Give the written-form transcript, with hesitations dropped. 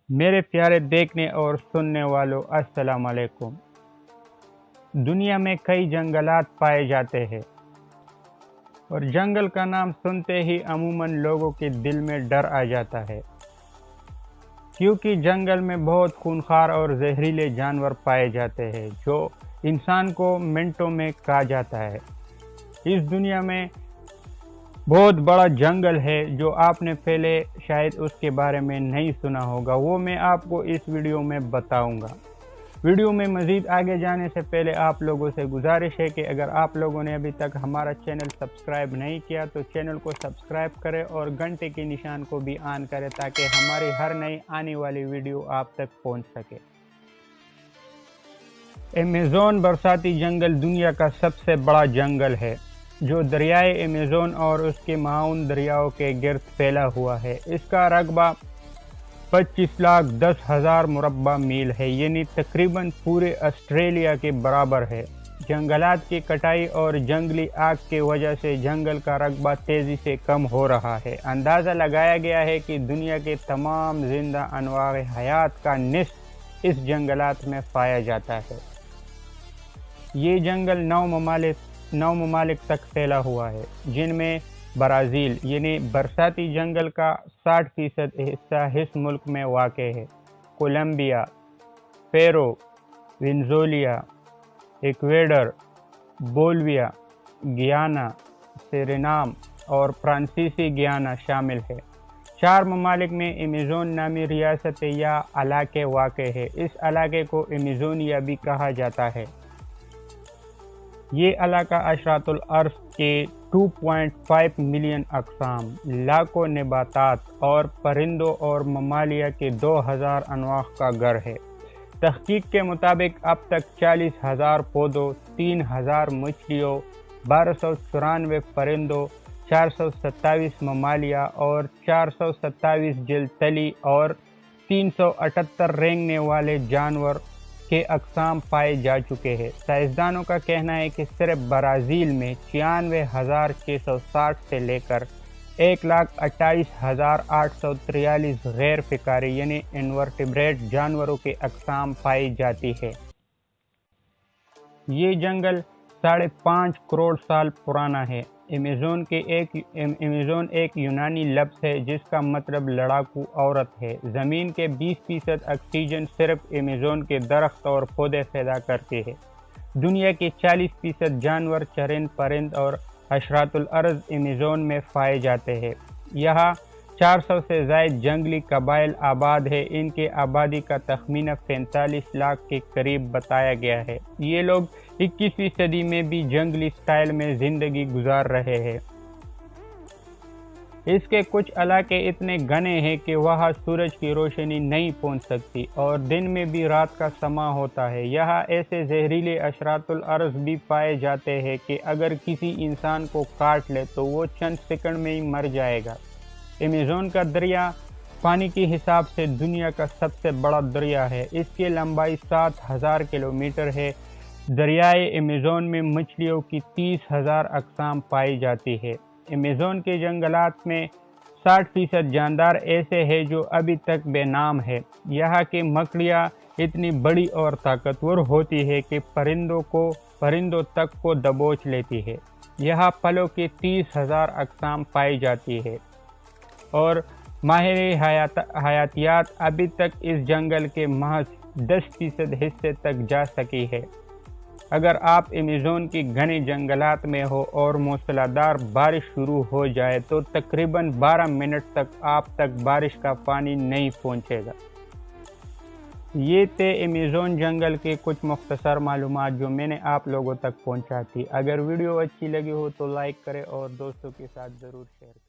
میرے پیارے دیکھنے اور سننے والوں السلام علیکم۔ دنیا میں کئی جنگلات پائے جاتے ہیں اور جنگل کا نام سنتے ہی عموماً لوگوں کے دل میں ڈر آ جاتا ہے، کیونکہ جنگل میں بہت خونخوار اور زہریلے جانور پائے جاتے ہیں جو انسان کو منٹوں میں کھا جاتا ہے۔ اس دنیا میں بہت بڑا جنگل ہے جو آپ نے پہلے شاید اس کے بارے میں نہیں سنا ہوگا، وہ میں آپ کو اس ویڈیو میں بتاؤں گا۔ ویڈیو میں مزید آگے جانے سے پہلے آپ لوگوں سے گزارش ہے کہ اگر آپ لوگوں نے ابھی تک ہمارا چینل سبسکرائب نہیں کیا تو چینل کو سبسکرائب کریں اور گھنٹے کے نشان کو بھی آن کریں تاکہ ہماری ہر نئی آنے والی ویڈیو آپ تک پہنچ سکے۔ ایمیزون برساتی جنگل دنیا کا سب سے بڑا جنگل ہے جو دریائے ایمیزون اور اس کے معاون دریاؤں کے گرد پھیلا ہوا ہے۔ اس کا رقبہ 25,10,000 مربع میل ہے، یعنی تقریباً پورے آسٹریلیا کے برابر ہے۔ جنگلات کی کٹائی اور جنگلی آگ کی وجہ سے جنگل کا رقبہ تیزی سے کم ہو رہا ہے۔ اندازہ لگایا گیا ہے کہ دنیا کے تمام زندہ انواع حیات کا نصف اس جنگلات میں پایا جاتا ہے۔ یہ جنگل 9 ممالک تک پھیلا ہوا ہے، جن میں برازیل یعنی برساتی جنگل کا 60% حصہ اس ملک میں واقع ہے۔ Colombia, Peru, Venezuela, Ecuador, Bolivia, Guyana, Suriname اور فرانسیسی گیانا شامل ہے۔ 4 ممالک میں ایمیزون نامی ریاست یا علاقے واقع ہے۔ اس علاقے کو ایمیزونیا بھی کہا جاتا ہے۔ یہ علاقہ اشراط الارض کے 2.5 ملین اقسام، لاکھوں نباتات اور پرندوں اور ممالیہ کے 2,000 انواع کا گھر ہے۔ تحقیق کے مطابق اب تک 40,000 پودوں، 3,000 مچھلیوں، 1294 پرندوں، 427 ممالیہ اور 427 جلد تلی اور 378 رینگنے والے جانور کے اقسام پائے جا چکے ہیں۔ سائنسدانوں کا کہنا ہے کہ صرف برازیل میں 96,660 سے لے کر 1,28,843 غیر فقاری یعنی انورٹیبریٹ جانوروں کے اقسام پائی جاتی ہے۔ یہ جنگل 5.5 کروڑ سال پرانا ہے۔ ایمیزون ایک یونانی لفظ ہے جس کا مطلب لڑاکو عورت ہے۔ زمین کے 20% آکسیجن صرف ایمیزون کے درخت اور پودے پیدا کرتے ہیں۔ دنیا کے 40% جانور، چرند پرند اور حشرات الارض ایمیزون میں پائے جاتے ہیں۔ یہاں 400 سے زائد جنگلی قبائل آباد ہیں۔ ان کی آبادی کا تخمینہ 45 لاکھ کے قریب بتایا گیا ہے۔ یہ لوگ 21ویں صدی میں بھی جنگلی سٹائل میں زندگی گزار رہے ہیں۔ اس کے کچھ علاقے اتنے گھنے ہیں کہ وہاں سورج کی روشنی نہیں پہنچ سکتی اور دن میں بھی رات کا سما ہوتا ہے۔ یہاں ایسے زہریلے اشراط الارض بھی پائے جاتے ہیں کہ اگر کسی انسان کو کاٹ لے تو وہ چند سیکنڈ میں ہی مر جائے گا۔ ایمیزون کا دریا پانی کے حساب سے دنیا کا سب سے بڑا دریا ہے۔ اس کی لمبائی 7,000 کلومیٹر ہے۔ دریائے ایمیزون میں مچھلیوں کی 30,000 اقسام پائی جاتی ہے۔ ایمیزون کے جنگلات میں 60% جاندار ایسے ہیں جو ابھی تک بے نام ہے۔ یہاں کی مکڑیاں اتنی بڑی اور طاقتور ہوتی ہے کہ پرندوں تک کو دبوچ لیتی ہے۔ یہاں پھلوں کی 30,000 اقسام پائی جاتی ہے اور ماہر حیاتیات ابھی تک اس جنگل کے محض 10% حصے تک جا سکی ہے۔ اگر آپ ایمیزون کی گھنے جنگلات میں ہو اور موسلادھار بارش شروع ہو جائے تو تقریباً 12 منٹ تک آپ تک بارش کا پانی نہیں پہنچے گا۔ یہ تھے ایمیزون جنگل کے کچھ مختصر معلومات جو میں نے آپ لوگوں تک پہنچا تھی۔ اگر ویڈیو اچھی لگی ہو تو لائک کریں اور دوستوں کے ساتھ ضرور شیئر کریں۔